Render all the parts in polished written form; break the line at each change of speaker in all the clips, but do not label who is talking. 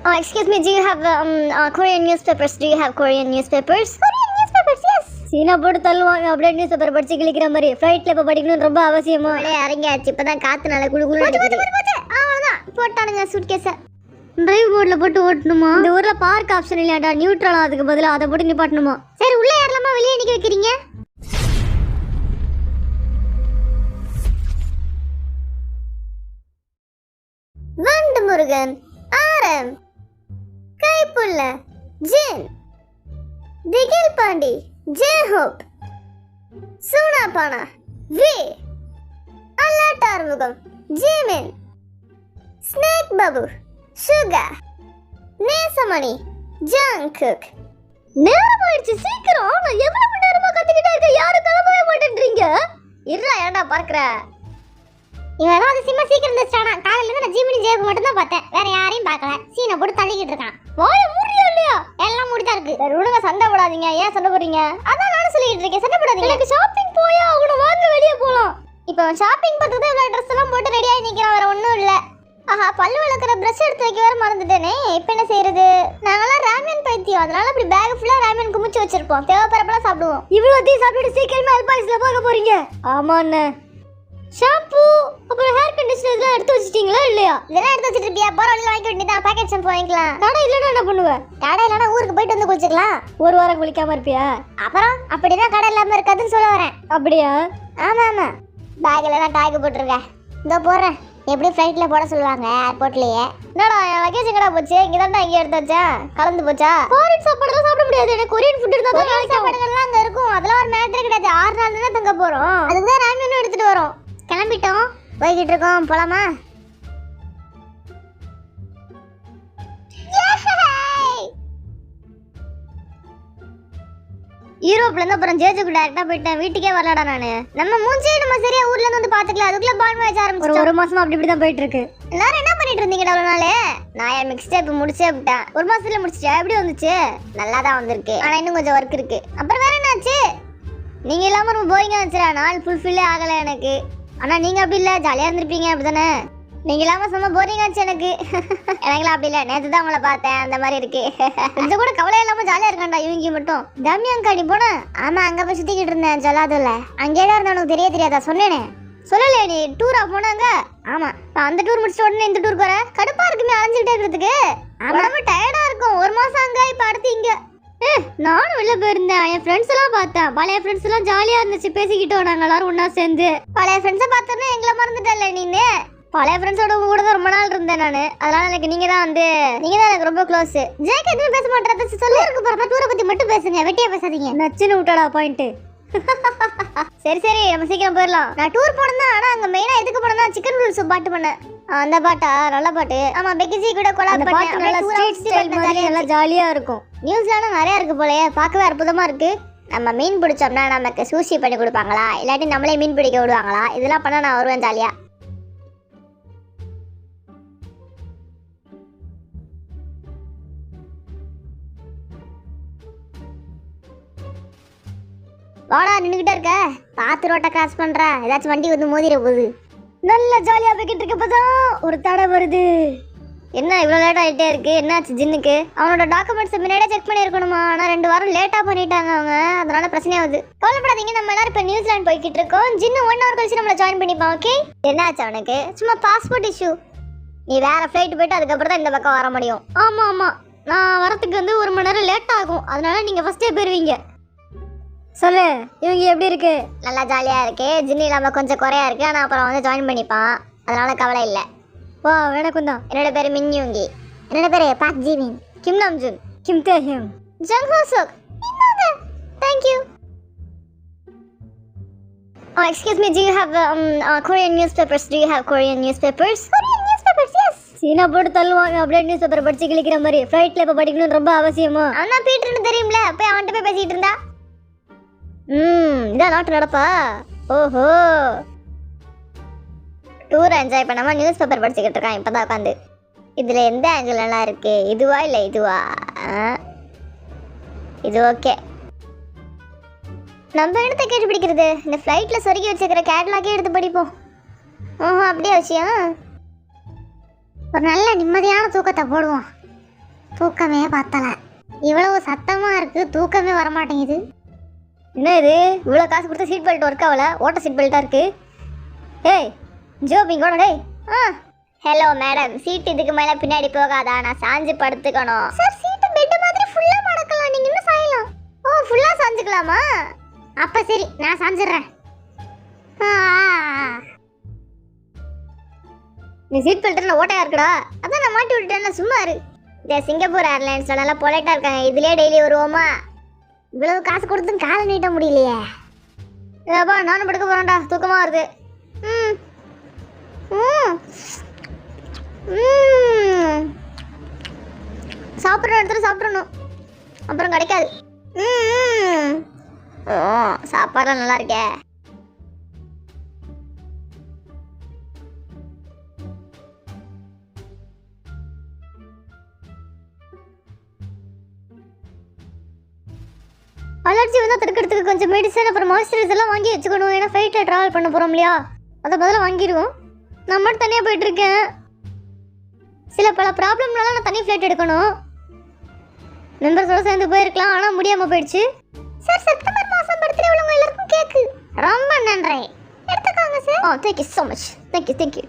Excuse me, do you have Korean newspapers? Do you have Korean newspapers? Korean newspapers, yes. சீனா போட்டு தள்ளுவாங்க அப்படியே news paper படிச்சு கிளிக்கிற மாதிரி. ஃப்ளைட்ல இப்ப படிக்கணும் ரொம்ப அவசியமா. இறங்கியாச்சு இப்பதான் காத்து நல்ல குளு குளு அடிக்குது. அவ்வளவுதான் போட்டானுங்க சூட்கேஸ. டிரைவ் போர்ட்ல போட்டு ஓட்டணுமா? இந்த ஊர்ல பார்க் ஆப்ஷன் இல்லையாடா, நியூட்ரல் அதுக்கு பதிலா அதை போட்டு நிப்பாட்டணுமா? சரி உள்ள ஏறலாமா வெளியே நிக்க வைக்கிறீங்க? வண்டு முருகன் ஆரம் Kaipulla Jin Thigil Pandi J-Hope Soonapana V அல்லாட்டார்முகம் Jimin snake Babu Suga Nesamani Jungkook. நேரம் ஆயிடுச்சு சீக்கிரம். நான் எவ்வளவு மணி நேரமா கத்திக்கிட்டே இருக்கேன், யாரும் கிளம்பவே மாட்டேன்றீங்க. இருடா ஏன்டா பார்க்கற? இவன் அதிசயமா சீக்கிரம் வந்துச்சானா. காலையில இருந்து நான் ஜீமினி ஜெயக்கு மட்டும் தான் பார்த்தேன், வேற யாரையும் பார்க்கல. சீனை போட்டு தள்ளிக்கிட்டு இருக்கான். வாய மூடியா இல்லையா? எல்லாம் மூடிதான் இருக்கு. விடுங்க, சண்டை போடாதீங்க. ஏன் சண்டை போடுறீங்க? அதான் நானும் சொல்லிட்டு இருக்கேன், சண்டை போடாதீங்க. எனக்கு ஷாப்பிங் போயா அவனை வாங்க வெளியே போலாம். இப்போ ஷாப்பிங் பார்த்தது இவ்வளவு ட்ரெஸ் எல்லாம் போட்டு ரெடி ஆகி நிக்கிறான், வேற ஒன்றும் இல்லை. ஆஹா, பல்லு விளக்குற பிரஷ் எடுத்து வைக்க வேற மறந்துட்டேனே. இப்போ என்ன செய்யறது? நாங்களாம் ராமன் பைத்தியம், அதனால அப்படி பேக் ஃபுல்லா ராமன் குமிச்சு வச்சிருப்போம், தேவைப்படப்பெல்லாம் சாப்பிடுவோம். இவ்வளோத்தையும் சாப்பிட்டு சீக்கிரமா அல்பாய்ஸ்ல போக போறீங்க? ஆமாண்ணே. ஷாம்பு அப்புறம் ஹேர் கண்டிஷனர் இதெல்லாம் எடுத்து வச்சிட்டீங்களா இல்லையா? இதெல்லாம் எடுத்து வச்சிட்டு இருப்பியா? போற வழியில வாங்கி வேண்டியதான், பாக்கெட் ஷாம்பு வாங்கிக்கலாம். கடை இல்லைன்னா என்ன பண்ணுவேன்? கடை இல்லைன்னா ஊருக்கு போயிட்டு வந்து குளிச்சுக்கலாம். ஒரு வாரம் குளிக்காம இருப்பியா? அப்புறம் அப்படிதான் கடை இல்லாம இருக்காதுன்னு சொல்ல வரேன். அப்படியா? ஆமா ஆமா. பேக்ல தான் டாய்க்கு போட்டிருக்கேன், இதோ போடுறேன். எப்படி ஃப்ளைட்ல போட சொல்லுவாங்க ஏர்போர்ட்லயே. என்னடா என் லக்கேஜ் எங்கடா போச்சு? இங்க தான்டா இங்கே எடுத்து வச்சா, கலந்து போச்சா? ஃபாரின் சாப்பாடுலாம் சாப்பிட முடியாது, எனக்கு கொரியன் ஃபுட் இருந்தா தான் நாளைக்கு சாப்பாடுலாம் அங்க இருக்கும். அதெல்லாம் ஒரு மேட்டரே கிடையாது. 6 நாள் தானே தங்க போறோம், அதுக்கு தான் ராமன் எடுத்துட்டு வரோம். கிளம்பிட்டோம், போய்கிட்டு இருக்கோம், போலாமா? யூரோப்ல இருந்து அப்புறம் ஜேஜுக்கு டைரக்டா போயிட்டேன், வீட்டுக்கே வரலடா நானு. நம்ம மூஞ்சியே நம்ம சரியா ஊர்ல இருந்து வந்து பாத்துக்கலாம், அதுக்குள்ள பால் மேட்ச் ஆரம்பிச்சு ஒரு மாசமா அப்படி இப்படி தான் போயிட்டு இருக்கு. எல்லாரும் என்ன பண்ணிட்டு இருந்தீங்க அவ்வளவு நாளே? நான் என் மிக்ஸ் டேப் முடிச்சே விட்டேன். ஒரு மாசத்துல முடிச்சிட்டேன். எப்படி வந்துச்சு? நல்லா தான் வந்திருக்கு, ஆனா இன்னும் கொஞ்சம் ஒர்க் இருக்கு. அப்புறம் வேற என்னாச்சு? நீங்க இல்லாம ரொம்ப போரிங்கா இருந்துச்சுடா, நாள் ஃபுல்ஃபில்லே ஆகல எனக்கு. ஆனா நீங்க அப்படி இல்ல, ஜாலியா இருந்திருப்பீங்க அப்படிதானே? நீங்க இல்லாம சும்மா போரிங் ஆச்சு எனக்கு. எனக்குலாம் அப்படி இல்ல, நேத்து தான் உங்களை பார்த்தேன், அந்த மாதிரி இருக்கு. கொஞ்சம் கூட கவலை இல்லாம ஜாலியா இருக்காண்டா இவங்க மட்டும். தம்யாங்கா நீ போன? ஆமா, அங்க போய் சுத்திக்கிட்டு இருந்தேன் ஜலாதுல. அங்கேதான் இருந்தா உனக்கு தெரியாதா? சொன்னேனே, சொல்லலையா நீ? டூரா போனாங்க? ஆமா, அந்த டூர் முடிச்சிட்ட உடனே இந்த டூருக்கு வர கடுப்பா இருக்குமே அலைஞ்சுக்கிட்டே இருக்கிறதுக்கு. ரொம்ப டயர்டா இருக்கும். ஒரு மாசம் அங்க, இப்ப அடுத்து இங்க. நானும் வெளில போயிருந்தேன், என் ஃப்ரெண்ட்ஸ் எல்லாம் பார்த்தேன். பழைய ஃப்ரெண்ட்ஸ் எல்லாம் ஜாலியா இருந்துச்சு, பேசிக்கிட்டோம் நாங்க எல்லாரும் ஒன்னா சேர்ந்து. பழைய ஃப்ரெண்ட்ஸை பார்த்தோன்னா எங்களை மறந்துட்டல நீனு? பழைய ஃப்ரெண்ட்ஸோட கூட தான் ரொம்ப நாள் இருந்தேன் நானு, அதனால எனக்கு நீங்க தான் எனக்கு ரொம்ப க்ளோஸ். ஜேக்கு எதுவும் பேச மாட்டேன், சொல்லி இருக்கு பாருங்க. டூரை பத்தி மட்டும் பேசுங்க, வெட்டியா பேசாதீங்க. நச்சுன்னு விட்டாடா பாயிண்ட். சரி சரி, நம்ம சீக்கிரம் போயிடலாம். நான் டூர் போனேன், ஆனா அங்க மெயினா எதுக்கு போனேன்னா சிக்கன் நூடுல்ஸ் பாட்டு பண்ணேன். அந்த பாட்டா? நல்ல பாட்டு. ஆமா, பெக்கிஜி கூட கொலாப் பண்ணேன். நல்லா ஸ்ட்ரீட் ஸ்டைல் மாதிரி நல்லா ஜாலியா இருக்கும். நியூஸ்ல நிறைய இருக்கு போலயே, பார்க்கவே அற்புதமா இருக்கு. நம்ம மீன் பிடிச்சோம்னா நமக்கு சூஷி பண்ணி கொடுப்பாங்களா, இல்லாட்டி நம்மளே மீன் பிடிக்க விடுவாங்களா? இதெல்லாம் பண்ணா நான் வருவேன் ஜாலியா. வாடா, நின்றுகிட்டே இருக்க, பார்த்து ரோட்டை கிராஸ் பண்ற, ஏதாச்சும் வண்டி வந்து மோதிர போகுது. நல்லா ஜாலியா போய்கிட்டு இருக்கப்பதான் ஒரு தடை வருது. என்ன இவ்வளோ லேட் ஆகிட்டே இருக்கு? என்னாச்சு ஜின்னுக்கு? அவனோட டாக்குமெண்ட்ஸ் முன்னாடியே செக் பண்ணியிருக்கணுமா? ஆனால் 2 வாரம் லேட்டாக பண்ணிட்டாங்க அவங்க, அதனால பிரச்சனையாகுது. கவலைப்படாதீங்க, நம்ம எல்லாரும் இப்போ நியூசிலாந்து போய்கிட்டு இருக்கோம். ஜின்னு 1 hour கழிச்சு நம்மளை ஜாயின் பண்ணிப்பான். ஓகே? என்னாச்சு அவனுக்கு? சும்மா பாஸ்போர்ட் இஷ்யூ. நீ வேற ஃப்ளைட் போயிட்டு அதுக்கப்புறம் தான் இந்த பக்கம் வர முடியும். ஆமாம் ஆமாம், நான் வரத்துக்கு வந்து 1 மணி நேரம் லேட் ஆகும், அதனால நீங்கள் ஃபஸ்ட்டே போயிருவீங்க. சொல்லு, இவங்க எப்படி இருக்கு? நல்லா ஜாலியா இருக்கு. ஜின்னி இல்லாம கொஞ்சம் குறையா இருக்கு, ஆனா அப்புறம் வந்து ஜாயின் பண்ணிப்பான், அதனால கவலை இல்ல. வா, எனக்கும் தான். என்னோட பேரு மின்யூங்கி. என்னோட பேரு பாக் ஜிமின். கிம் நாம்ஜுன். கிம் தேஹிம். ஜங் ஹோ சுக். இன்னொரு thank you. Oh, excuse me, do you have Korean newspapers? Do you have Korean newspapers? Korean newspapers, yes. சீனா போட்டு தள்ளுவாங்க அப்படியே நியூஸ் பேப்பர் படிச்சு கிளிக்கிற மாதிரி. ஃப்ளைட்ல இப்ப படிக்கணும் ரொம்ப அவசியமா? அவனா பீட்டர்னு தெரியும்ல, போய் அவன்கிட்ட போய் பேசிட்டு இருந்தா. இதான் நாட்டு நடப்பா. ஓஹோ, டூர் என்ஜாய் பண்ணாம நியூஸ் பேப்பர் படிச்சுக்கிட்டு இருக்கான் இப்பதான் உட்காந்து. இதுல எந்த ஆங்கிள் நல்லா இருக்கு? இதுவா இல்ல இதுவா? இது ஓகே. நம்ம இடத்த கேட்டு பிடிக்கிறது, இந்த ஃப்ளைட்ல சொருகி வச்சுக்கிற கேட்லாக்கே எடுத்து படிப்போம். ஓஹோ, அப்படியே விஷயம். ஒரு நல்ல நிம்மதியான தூக்கத்தை போடுவோம். தூக்கமே பார்த்தல. இவ்வளவு சத்தமா இருக்கு, தூக்கமே வர மாட்டேங்குது. என்ன இது, இவ்வளோ காசு கொடுத்து சீட் பெல்ட் ஒர்க் ஆகல, ஓட்ட சீட் பெல்ட்டா இருக்கு. ஏய் ஜோபிங் கூட. டேய் ஹலோ மேடம், சீட் இதுக்கு மேலே பின்னாடி போகாதா? நான் சாஞ்சு படுத்துக்கணும். சார் சீட்டு பெட் மாதிரி ஃபுல்லாக மடக்கலாம், நீங்கள் இன்னும் சாயலாம். ஓ ஃபுல்லாக சாஞ்சுக்கலாமா? அப்போ சரி, நான் சாஞ்சிடுறேன். நீ சீட் பெல்ட்டில் ஓட்டையா இருக்குடா, அதான் நான் மாட்டி விட்டுட்டேன். சும்மா இரு. இந்த சிங்கப்பூர் ஏர்லைன்ஸில் நல்லா பொலைட்டாக இருக்காங்க, இதுலேயே டெய்லி வருவோமா? இவ்வளவு காசு கொடுத்து காலை நீட்ட முடியலையே. ஏப்பா நானும் படுக்க போகிறேன்டா, தூக்கமாக வருது. சாப்பிட்ற இடத்துல சாப்பிட்றணும், அப்புறம் கிடைக்காது. சாப்பாடுலாம் நல்லா இருக்கே. அலர்ஜி வந்தால் தடுக்கிறதுக்கு கொஞ்சம் மெடிசன் அப்புறம் மாய்ஸ்சரைசர் எல்லாம் வாங்கி வச்சுக்கணும். ஏன்னா ஃப்ளைட்டில் ட்ராவல் பண்ண போகிறோம் இல்லையா, அதை பதிலாக வாங்கிடுவோம். நான் மட்டும் தனியாக போயிட்டுருக்கேன். சில பல ப்ராப்ளம்னால நான் தனி ஃப்ளைட் எடுக்கணும். மெம்பர்ஸோட சேர்ந்து போயிருக்கலாம், ஆனால் முடியாமல் போயிடுச்சு. சார் செப்டம்பர் மாதம் பர்த்டே உள்ளவங்க எல்லாருக்கும் கேக்கு. ரொம்ப நன்றி, எடுத்துக்கோங்க sir. Thank you so much. Thank you.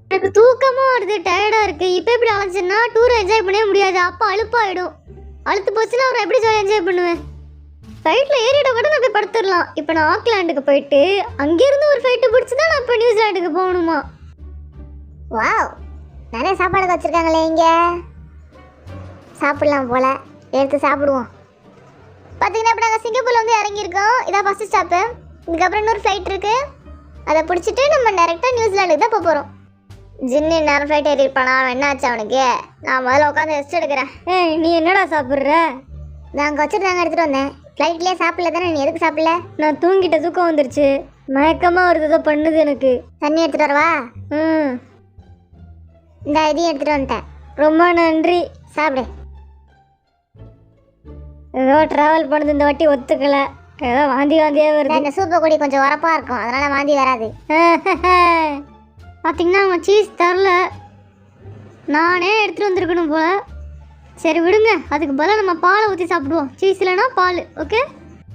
எனக்கு தூக்கமாக வருது, டயர்டாக இருக்குது. இப்போ எப்படி அலைஞ்சின்னா டூர் என்ஜாய் பண்ணவே முடியாது. அப்போ அழுப்பாயிடும். அழுத்து போச்சுன்னா அவர் எப்படி ஜாலி என்ஜாய் பண்ணுவேன்? ஃப்ளைட்டில் ஏறிட கூட நான் போய் படுத்துடலாம். இப்போ நான் ஆக்லாண்டுக்கு போயிட்டு அங்கேருந்து ஒரு ஃப்ளைட்டு பிடிச்சி தான் நான் இப்போ நியூசிலாண்டுக்கு போகணுமா? வாவ், நிறைய சாப்பாடு வச்சுருக்காங்களே இங்கே. சாப்பிடலாம் போல், எடுத்து சாப்பிடுவோம். பார்த்தீங்கன்னா இப்போ நாங்கள் சிங்கப்பூரில் வந்து இறங்கியிருக்கோம். இதான் ஃபஸ்ட்டு ஸ்டாப்பு. இதுக்கப்புறம் இன்னொரு ஃப்ளைட் இருக்குது, அதை பிடிச்சிட்டு நம்ம டேரெக்டாக நியூசிலாண்டுக்கு தான் போக போகிறோம். ஜின்னு நேரம் ஃப்ளைட் ஏறி இருப்பானா? என்ன ஆச்சு அவனுக்கு? நான் முதல்ல உட்காந்து ரெஸ்ட் எடுக்கிறேன். நீ என்னடா சாப்பிட்ற? நான் அங்கே வச்சுருந்தாங்க, எடுத்துகிட்டு வந்தேன். ஃப்ளைட்லேயே சாப்பிடல தானே, நீ எதுக்கு சாப்பிடல? நான் தூங்கிட்ட, தூக்கம் வந்துருச்சு, மயக்கமாக வருது, பண்ணுது எனக்கு. தண்ணி எடுத்துகிட்டு வரவா? இந்த இதையும் எடுத்துகிட்டு வந்துட்டேன். ரொம்ப நன்றி. சாப்பிடு. ஏதோ ட்ராவல் பண்ணது இந்த வாட்டி ஒத்துக்கலை, ஏதோ வாந்தியாக வருது. இந்த சூப்பை கூடி கொஞ்சம் உரப்பாக இருக்கும், அதனால் வாந்தி வராது. பார்த்தீங்கன்னா அவங்க சீஸ் தரல, நானே எடுத்துகிட்டு வந்துருக்கணும் போல். சரி விடுங்க, அதுக்கு பதிலாக நம்ம பாலை ஊற்றி சாப்பிடுவோம். சீஸ் இல்லைனா பால். ஓகே.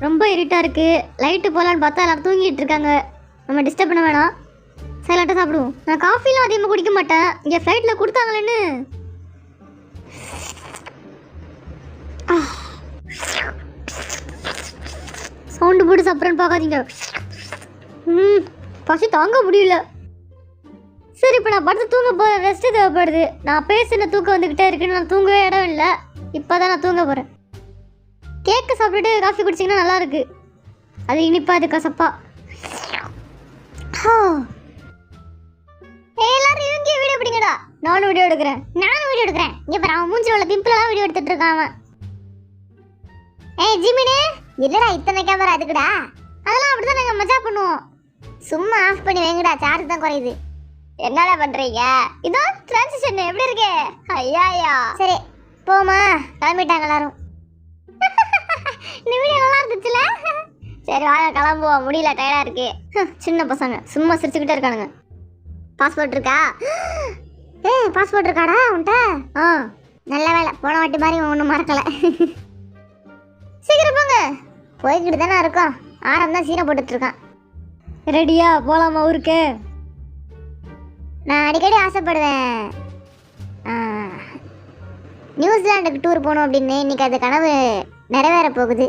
ரொம்ப இருட்டாக இருக்குது, லைட்டு போகலான்னு பார்த்தா எல்லோரும் தூங்கிட்டு இருக்காங்க. நம்ம டிஸ்டர்ப் பண்ண வேணாம், சைலண்ட்டாக சாப்பிடுவோம். நான் காஃபிலாம் அதிகமாக குடிக்க மாட்டேன், இங்கே ஃப்ளைட்டில் கொடுத்தாங்களேன்னு. சவுண்டு போட்டு சாப்பிட்றேன்னு பார்க்காதீங்க, பசி தாங்க முடியல. சரி இப்போ நான் படுத்து தூங்க போகிறேன், ரெஸ்ட்டு தேவைப்படுது. நான் பேசின தூக்கம் வந்துக்கிட்டே இருக்குன்னு நான் தூங்கவே இடம் இல்லை. இப்போ தான் நான் தூங்க போகிறேன். கேக்கு சாப்பிட்டுட்டு காஃபி குடிச்சிங்கன்னா நல்லாயிருக்கு. அது இனிப்பா, அது கசப்பா. எல்லாரும் இவங்க வீடியோ பிடிங்கடா. நானும் வீடியோ எடுக்கிறேன். இங்கே பாரு, அவன் மூஞ்சில் உள்ள பிம்பிளெல்லாம் வீடியோ எடுத்துகிட்டு இருக்கான் அவன். ஜிமினே, இல்லைடா இத்தனை கேமரா அதுக்குடா. அதெல்லாம் அப்படி தான் நாங்கள் மஜா பண்ணுவோம். சும்மா ஆஃப் பண்ணி வைங்கடா, சார்ஜ் தான் குறையுது. என்னடா பண்றீங்க? இதோ டிரான்சிஷன் எப்படி இருக்கு? ஐயா சரி போமா, கிளம்பிட்டாங்க எல்லாரும். இந்த வீடியோ நல்லா இருந்துச்சுல? சரி வாங்க கிளம்புவோம், முடியல, டயர்டா இருக்கு. சின்ன பசங்க சும்மா சிரிச்சுக்கிட்டே இருக்கானுங்க. பாஸ்போர்ட் இருக்கா? பாஸ்போர்ட் இருக்காடா உன்ட்ட? நல்ல வேலை, போன வாட்டி மாதிரி ஒன்றும் மறக்கலை. சீக்கிரம் போங்க, போய்கிட்டு தானே இருக்கோம். ஆரம் தான் சீரை போட்டுட்டு இருக்கான். ரெடியா போலாமா ஊருக்கு? நான் அடிக்கடி ஆசைப்படுவேன் நியூசிலாண்டுக்கு டூர் போகணும் அப்படின்னு. இன்னைக்கு அது கனவு நிறைவேற போகுது.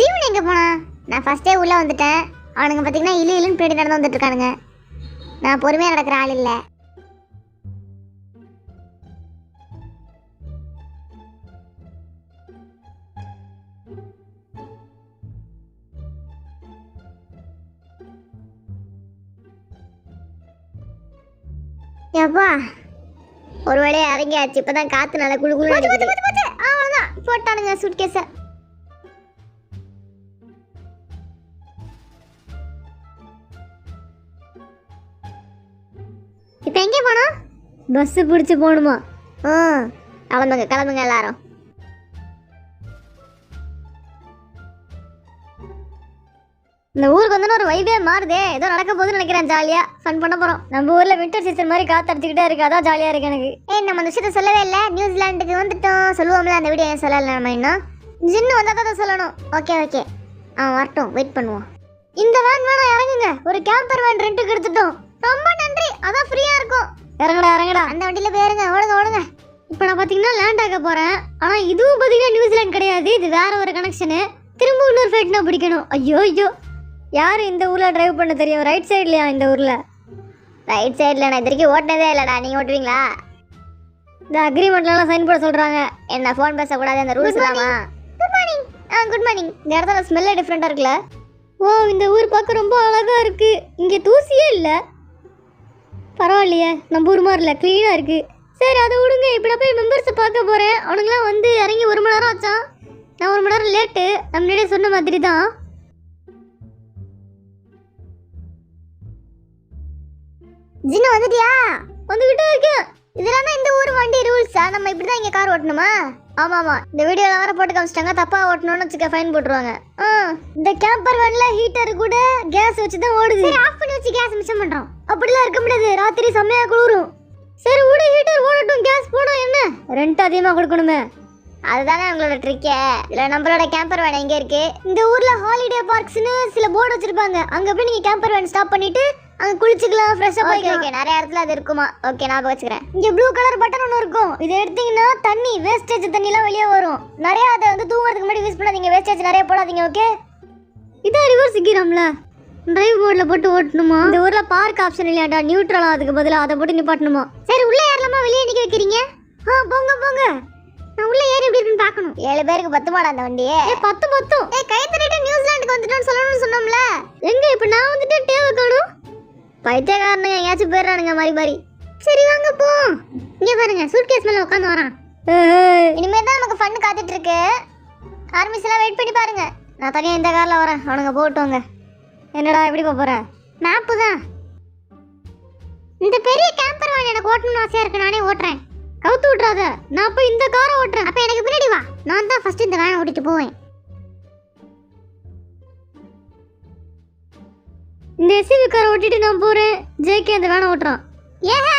ஜீவன் எங்கே போனா? நான் ஃபஸ்ட்டே உள்ளே வந்துட்டேன். அவனுங்க பார்த்தீங்கன்னா இழுன்னு பின்னாடி நடந்து வந்துட்டு இருக்கானுங்க. நான் பொறுமையாக நடக்கிற ஆள் இல்லை. எப்பா ஒரு வேலையை இறங்கியாச்சு. இப்பதான் காத்து நல்லா குழு குழு அடிக்குது. அவ்வளவுதான், போட்டானுங்க சூட்கேஸ. இப்ப எங்கே போனோம்? பஸ் பிடிச்சு போகணுமா? கிளம்புங்க எல்லாரும். இந்த ஊருக்கு வந்து ஒரு வைபே மாறுதே, ஏதோ நடக்க போகுதுன்னு நினைக்கிறேன். ஜாலியா ஃபன் பண்ண போறோம். நம்ம ஊர்ல வின்டர் சீசன் மாதிரி காத்தடிச்சுக்கிட்டே இருக்கு, அதான் ஜாலியா இருக்கு எனக்கு. நம்ம அந்த விஷயத்த சொல்லவே இல்லை. நியூசிலாண்டுக்கு வந்துட்டோம் சொல்லுவோம்ல, அந்த வீடியோ ஏன் சொல்லல நம்ம இன்னும். ஜின்னு வந்தா தான் சொல்லணும். ஓகே ஓகே, வரட்டும், வெயிட் பண்ணுவோம். இந்த வேன் வேணா இறங்குங்க, ஒரு கேம்பர் வேன் ரெண்டுக்கு எடுத்துட்டோம். ரொம்ப நன்றி, அதான் ஃப்ரீயா இருக்கும். இறங்கடா இறங்கடா, அந்த வண்டியில போயிருங்க, ஓடுங்க ஓடுங்க. இப்போ நான் பார்த்தீங்கன்னா லேண்ட் ஆக போறேன். ஆனா இதுவும் பார்த்தீங்கன்னா நியூசிலாந்து கிடையாது, இது வேற ஒரு கனெக்ஷனு. திரும்ப இன்னொரு ஃபிளைட் நான் பிடிக்கணும். ஐயோ ஐயோ, யார் இந்த ஊர்ல டிரைவ் பண்ண தெரியும்? ரைட் சைட்லையா இந்த ஊர்ல? ரைட் சைட்ல நான் இது வரைக்கும் ஓட்டினதே இல்லடா, நீங்க ஓட்டுவீங்களா? இந்த அக்ரிமெண்ட்லாம் சைன் போட சொல்றாங்க. என்ன ஃபோன் பேசக்கூடாது, அந்த ரூல்ஸ் தாமா. Good morning. Good morning. இந்த இடத்துல ஸ்மெல்லே டிஃப்ரெண்டா இருக்குல்ல? ஓ, இந்த ஊர் பார்க்க ரொம்ப அழகா இருக்கு. இங்க தூசியே இல்ல. பரவாயில்லையே, நம்ம ஊர் மாதிரி இல்லை, க்ளீனா இருக்கு. சரி அதை விடுங்க. இப்போ நான் போய் மெம்பர்ஸை பார்க்க போறேன். அவனுங்களாம் வந்து இறங்கி 1 மணி நேரம் ஆச்சான். நான் 1 மணி நேரம் லேட்டு, நம்ம முன்னாடியே சொன்ன மாதிரி தான். ஜின்னு வந்துட்டியா? வந்துகிட்டே இருக்கேன். இதெல்லாம் தான் இந்த ஊர் வண்டி ரூல்ஸா? நம்ம இப்படி தான் இங்கே கார் ஓட்டணுமா? ஆமா ஆமா, இந்த வீடியோல வர போட்டு காமிச்சிட்டாங்க. தப்பா ஓட்டணும்னு வச்சுக்க ஃபைன் போட்டுருவாங்க. இந்த கேம்பர் வேன்ல ஹீட்டர் கூட கேஸ் வச்சு தான் ஓடுது. சரி, ஆஃப் பண்ணி வச்சு கேஸ் மிச்சம் பண்றோம். அப்படிலாம் இருக்க முடியாது, ராத்திரி செம்மையா குளிரும். சரி விடு, ஹீட்டர் ஓடட்டும். கேஸ் போனா என்ன, ரெண்ட் அதிகமாக கொடுக்கணுமே. அதுதானே உங்களோட ட்ரிக்கே. இதுல நம்மளோட கேம்பர் வேன் எங்க இருக்கு? இந்த ஊர்ல ஹாலிடே பார்க்ஸ்னு சில போர்டு வச்சிருப்பாங்க. அங்க போய் நீங்க கேம்பர் வேன் ஸ்டாப் பண்ணிட்டு அங்க குளிச்சுக்கலாம், ஃப்ரெஷ்ஷா போய்க்கலாம். ஓகே, நிறைய இடத்துல அது இருக்குமா? ஓகே, நான் வச்சுக்கிறேன். இங்க ப்ளூ கலர் பட்டன் ஒன்று இருக்கும். இதை எடுத்தீங்கன்னா தண்ணி, வேஸ்டேஜ் தண்ணிலாம் வெளியே வரும். நிறைய அதை வந்து தூங்குறதுக்கு முன்னாடி யூஸ் பண்ணாதீங்க. வேஸ்டேஜ் நிறைய போடாதீங்க. ஓகே, இதான் ரிவர்ஸ் கிராம்ல டிரைவ் மோட்ல போட்டு ஓட்டணுமா? இந்த ஊர்ல பார்க் ஆப்ஷன் இல்லையாடா, நியூட்ரலா, அதுக்கு பதிலாக அதை போட்டு நிப்பாட்டணுமா? சரி, உள்ள ஏறலாமா, வெளியே நிக்க வைக்கிறீங்க? போங்க போங்க, நான் உள்ள ஏறி எப்படி இருக்குன்னு பார்க்கணும். 7 பேருக்கு 10 மாடா அந்த வண்டியே? 10 கை தட்டிட்டு நியூசிலாந்துக்கு வந்துட்டோம்னு சொல்லணும்னு சொன்னோம்ல. எங்க இப்போ நான் வந்துட்டு டேவை காணும். பைத்தியக்காரனுங்க எங்கேயாச்சும் போயிடறானுங்க மாறி மாறி. சரி வாங்க போ. இங்கே பாருங்க, சூட்கேஸ் மேலே உட்காந்து வரான். இனிமேல் தான் நமக்கு ஃபன் காத்துட்டு இருக்கு. ஆர்மிஸ் எல்லாம் வெயிட் பண்ணி பாருங்க. நான் தனியாக இந்த காரில் வரேன், அவனுங்க போட்டுவாங்க. என்னடா எப்படி போற? மேப்பு தான். இந்த பெரிய கேம்பர் வேன் எனக்கு ஓட்டணும்னு ஆசையா இருக்கு, நானே ஓட்டுறேன். கவுத்து விட்றாத, நான் போய் இந்த காரை ஓட்டுறேன். அப்போ எனக்கு பின்னாடி வா, நான் தான் ஃபர்ஸ்ட் இந்த வேனை ஓட்டிட்டு போவேன். இந்த எஸ்யூவி காரை ஓட்டிட்டு நான் போறேன். ஜேகே அந்த வேனை ஓட்டுறான். ஏஹே,